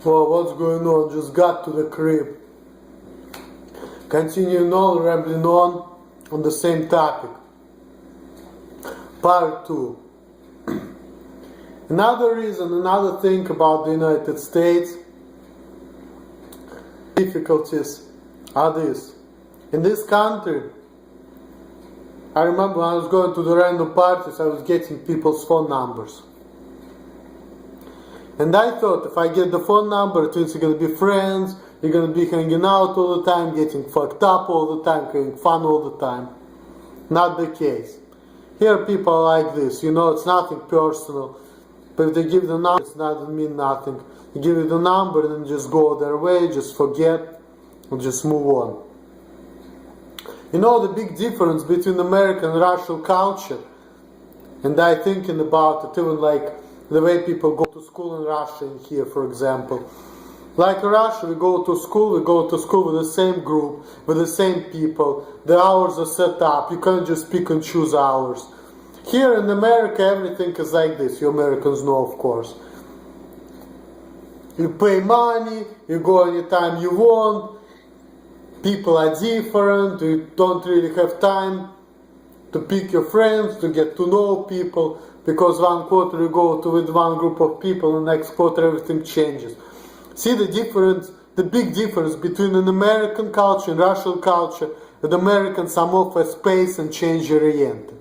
Well, what's going on? Just got to the crib. Continuing on, rambling on the same topic. Part 2. Another reason, another thing about the United States difficulties are this. In this country, I remember when I was going to the random parties, I was getting people's phone numbers. And I thought, if I get the phone number, it means you're going to be friends, you're going to be hanging out all the time, getting fucked up all the time, having fun all the time. Not the case. Here people are like this, it's nothing personal. But if they give the number, it doesn't mean nothing. You give you the number and then just go their way, just forget, and just move on. The big difference between American and Russian culture, and I thinking about it, even like the way people go to school in Russia and here, for example. Like in Russia, we go to school with the same group, with the same people. The hours are set up. You can't just pick and choose hours. Here in America, everything is like this. You Americans know, of course. You pay money, you go anytime you want. People are different. You don't really have time to pick your friends, to get to know people. Because one quarter you go to with one group of people, and next quarter everything changes. See the difference, the big difference between an American culture and Russian culture. That Americans are more for space and change oriented.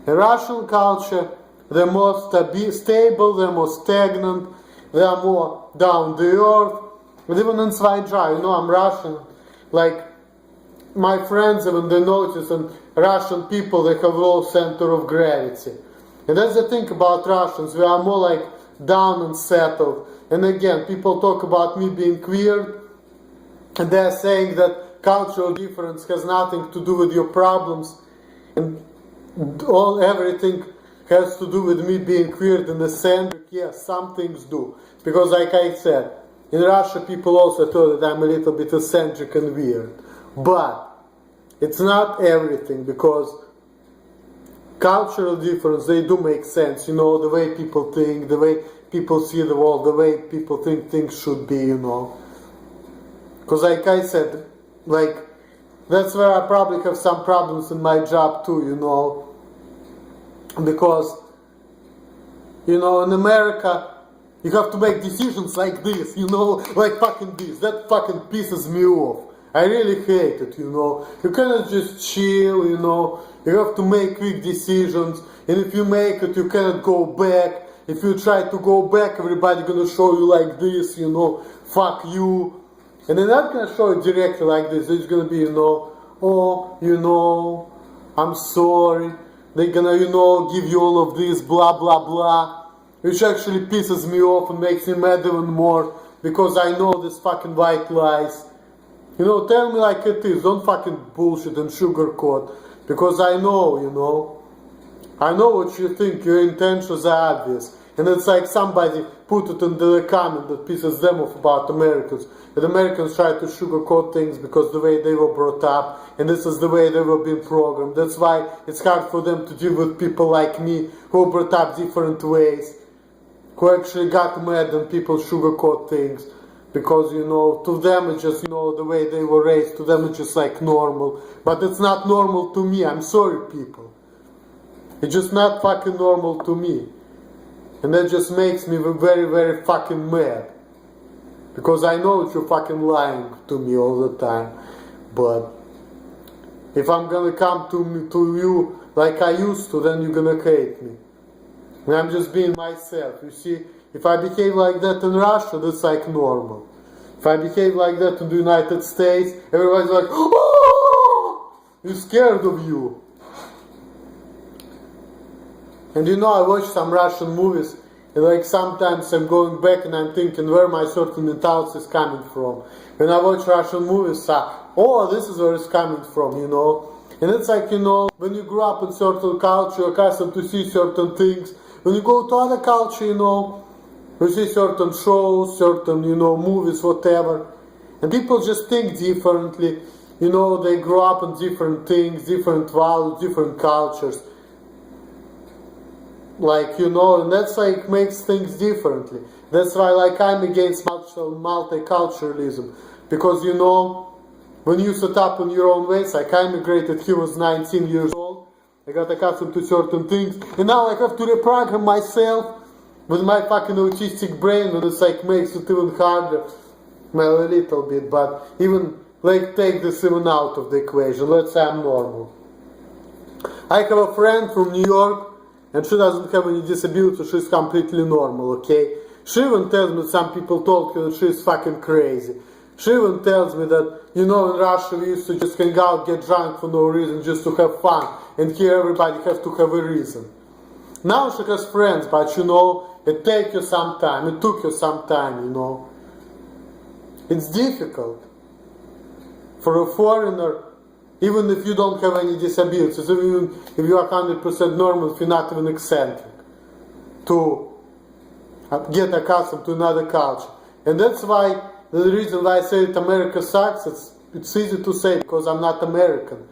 In Russian culture, they're more stable, they're more stagnant, they are more down the earth. But even in Svayjai, I'm Russian. Like my friends, even they notice, and Russian people, they have low center of gravity. And that's the thing about Russians, we are more like down and settled. And again, people talk about me being queer, and they're saying that cultural difference has nothing to do with your problems, and everything has to do with me being queer in the center. Yes, some things do. Because like I said, in Russia people also thought that I'm a little bit eccentric and weird. But it's not everything, because cultural difference, they do make sense, the way people think, the way people see the world, the way people think things should be, Because like I said, that's where I probably have some problems in my job too, Because, in America, you have to make decisions like this, like fucking this. That fucking pisses me off. I really hate it, You cannot just chill, You have to make quick decisions. And if you make it, you cannot go back. If you try to go back, everybody gonna show you like this, Fuck you. And they're not gonna show it directly like this. It's gonna be, I'm sorry. They're gonna, give you all of this, blah, blah, blah. Which actually pisses me off and makes me mad even more. Because I know this fucking white lies. Tell me like it is. Don't fucking bullshit and sugarcoat. Because I know, I know what you think. Your intentions are obvious. And it's like somebody put it in the comment that pisses them off about Americans. That Americans try to sugarcoat things because the way they were brought up. And this is the way they were being programmed. That's why it's hard for them to deal with people like me who were brought up different ways. Who actually got mad when people sugarcoat things. Because, to them it's just, the way they were raised, to them it's just like normal. But it's not normal to me, I'm sorry people. It's just not fucking normal to me. And that just makes me very, very fucking mad. Because I know that you're fucking lying to me all the time. But if I'm gonna come to you like I used to, then you're gonna hate me. And I'm just being myself, you see. If I behave like that in Russia, that's like normal. If I behave like that in the United States, everybody's like, oh! You're scared of you. And I watch some Russian movies, and sometimes I'm going back and I'm thinking where my certain mentality is coming from. When I watch Russian movies, this is where it's coming from, And it's like, when you grow up in certain culture, you're accustomed to see certain things. When you go to other culture, you see certain shows, certain, movies, whatever. And people just think differently. They grow up in different things, different values, different cultures. Like, you know, and that's like makes things differently. That's why like I'm against multiculturalism, because you know, when you set up in your own ways, like I immigrated, he was 19 years old, I got accustomed to certain things, and now I have to reprogram myself with my fucking autistic brain, and it's like makes it even harder. Well, a little bit, but even like take this even out of the equation. Let's say I'm normal. I have a friend from New York, and she doesn't have any disability, she's completely normal, okay? She even tells me, some people told her that she's fucking crazy. She even tells me that, you know, in Russia we used to just hang out, get drunk for no reason, just to have fun, and here everybody has to have a reason. Now she has friends, but you know, it took you some time, you know. It's difficult for a foreigner, even if you don't have any disabilities, even if you are 100% normal, if you're not even eccentric, to get accustomed to another culture. And that's why, the reason why I say that America sucks, it's easy to say because I'm not American.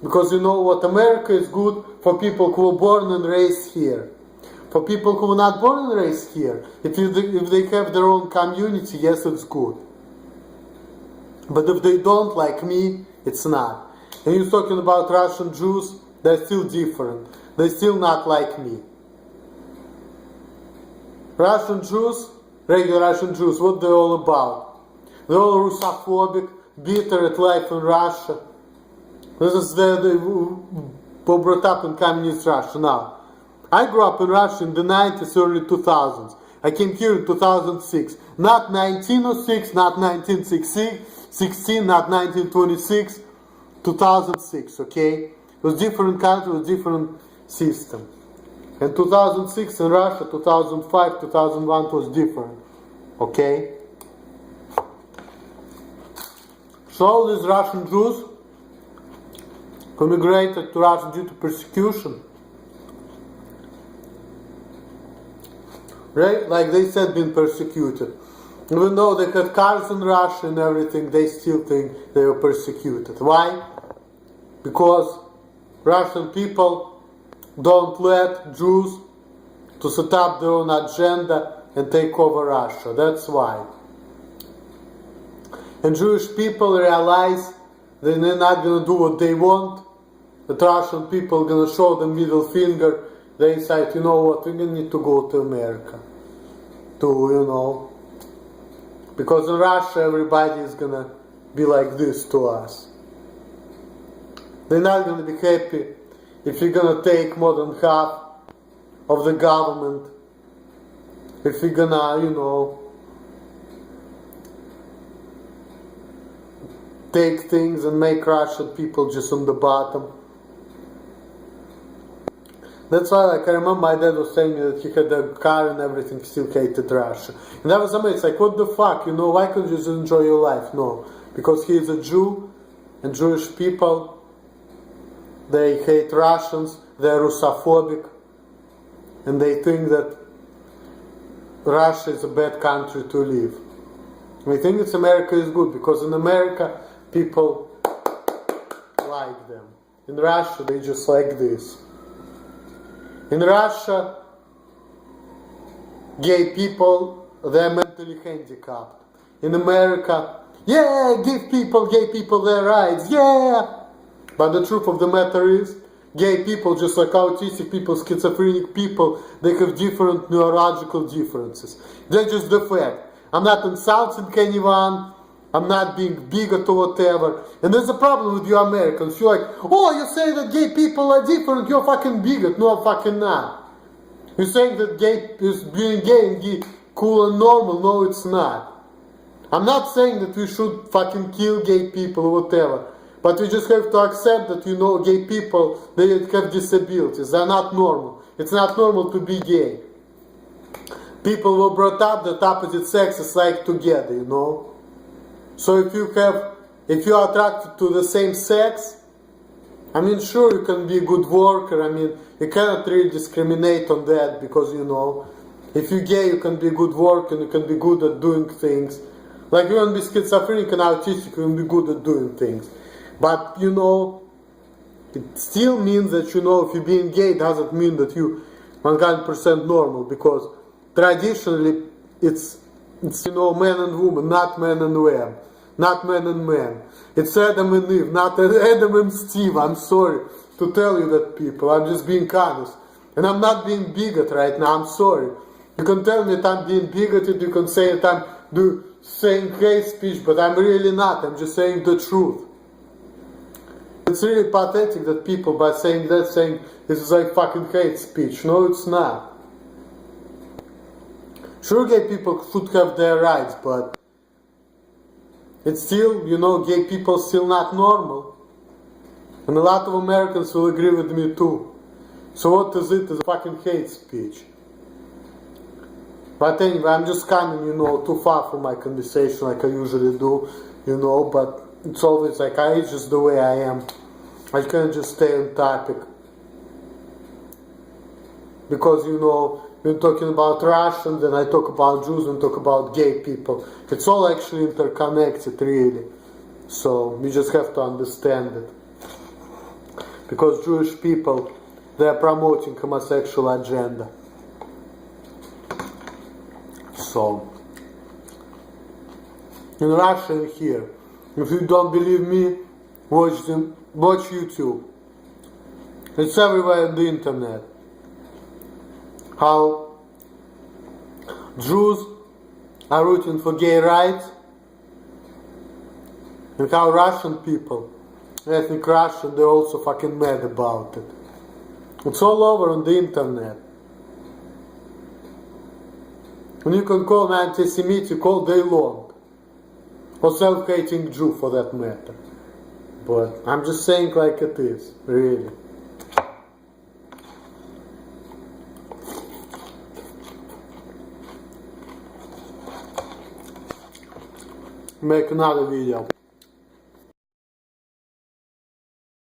Because you know what, America is good for people who were born and raised here. For people who were not born and raised here, if they have their own community, yes, it's good. But if they don't, like me, it's not. And you're talking about Russian Jews, they're still different. They're still not like me. Russian Jews, regular Russian Jews, what they're all about? They're all Russophobic, bitter at life in Russia. This is they were brought up in communist Russia. Now, I grew up in Russia in the 90s, early 2000s. I came here in 2006. Not 1906, not 1916, not 1926, 2006, okay? It was different country, it was different system. And 2006 in Russia, 2005, 2001 was different, okay? So all these Russian Jews who immigrated to Russia due to persecution, right? Like they said, been persecuted. Even though they had cars in Russia and everything, they still think they were persecuted. Why? Because Russian people don't let Jews to set up their own agenda and take over Russia. That's why. And Jewish people realize that they're not going to do what they want. The Russian people are going to show them middle finger. They decide, you know what, we need to go to America. You know. Because in Russia everybody is going to be like this to us. They're not going to be happy if you're going to take more than half of the government. If you're going to, you know, take things and make Russian people just on the bottom. That's why, like, I remember my dad was saying me that he had a car and everything, still hated Russia. And that was amazing. Like, what the fuck, you know, why can't you just enjoy your life? No. Because he is a Jew, and Jewish people, they hate Russians, they're Russophobic, and they think that Russia is a bad country to live. And I think that America is good, because in America, people like them. In Russia, they just like this. In Russia, gay people, they're mentally handicapped. In America, yeah, give gay people their rights, yeah! But the truth of the matter is, gay people, just like autistic people, schizophrenic people, they have different neurological differences. That's just the fact. I'm not insulting anyone, I'm not being bigot or whatever. And there's a problem with you Americans. You're like, oh, you say that gay people are different, you're fucking bigot. No, I'm fucking not. You're saying that being gay and cool and normal. No, it's not. I'm not saying that we should fucking kill gay people or whatever. But we just have to accept that, you know, gay people, they have disabilities. They're not normal. It's not normal to be gay. People were brought up that opposite sexes like together, you know. So if you are attracted to the same sex, I mean, sure, you can be a good worker. I mean, you cannot really discriminate on that, because, you know, if you're gay, you can be a good worker and you can be good at doing things. Like, you can be schizophrenic and autistic, you can be good at doing things. But, you know, it still means that, you know, if you're being gay, it doesn't mean that you 100% normal, because traditionally it's man and woman, not man and woman, not man and man. It's Adam and Eve, not Adam and Steve. I'm sorry to tell you that, people. I'm just being honest. And I'm not being bigot right now, I'm sorry. You can tell me that I'm being bigoted, you can say that I'm saying hate speech, but I'm really not. I'm just saying the truth. It's really pathetic that people, by saying this is like fucking hate speech. No, it's not. Sure, gay people should have their rights, but it's still, gay people still not normal. And a lot of Americans will agree with me too. So what is it? It's fucking hate speech. But anyway, I'm just coming, too far from my conversation like I usually do, but it's always like, it's just the way I am. I can't just stay on topic. Because, we're talking about Russians, and I talk about Jews, and talk about gay people. It's all actually interconnected, really. So, we just have to understand it. Because Jewish people, they're promoting homosexual agenda. So, in Russia and here, if you don't believe me, watch YouTube. It's everywhere on the internet. How Jews are rooting for gay rights, and how Russian people, ethnic Russian, they're also fucking mad about it. It's all over on the internet. And you can call me anti-Semitic all day long. Or self-hating Jew, for that matter. But I'm just saying like it is, really. Make another video.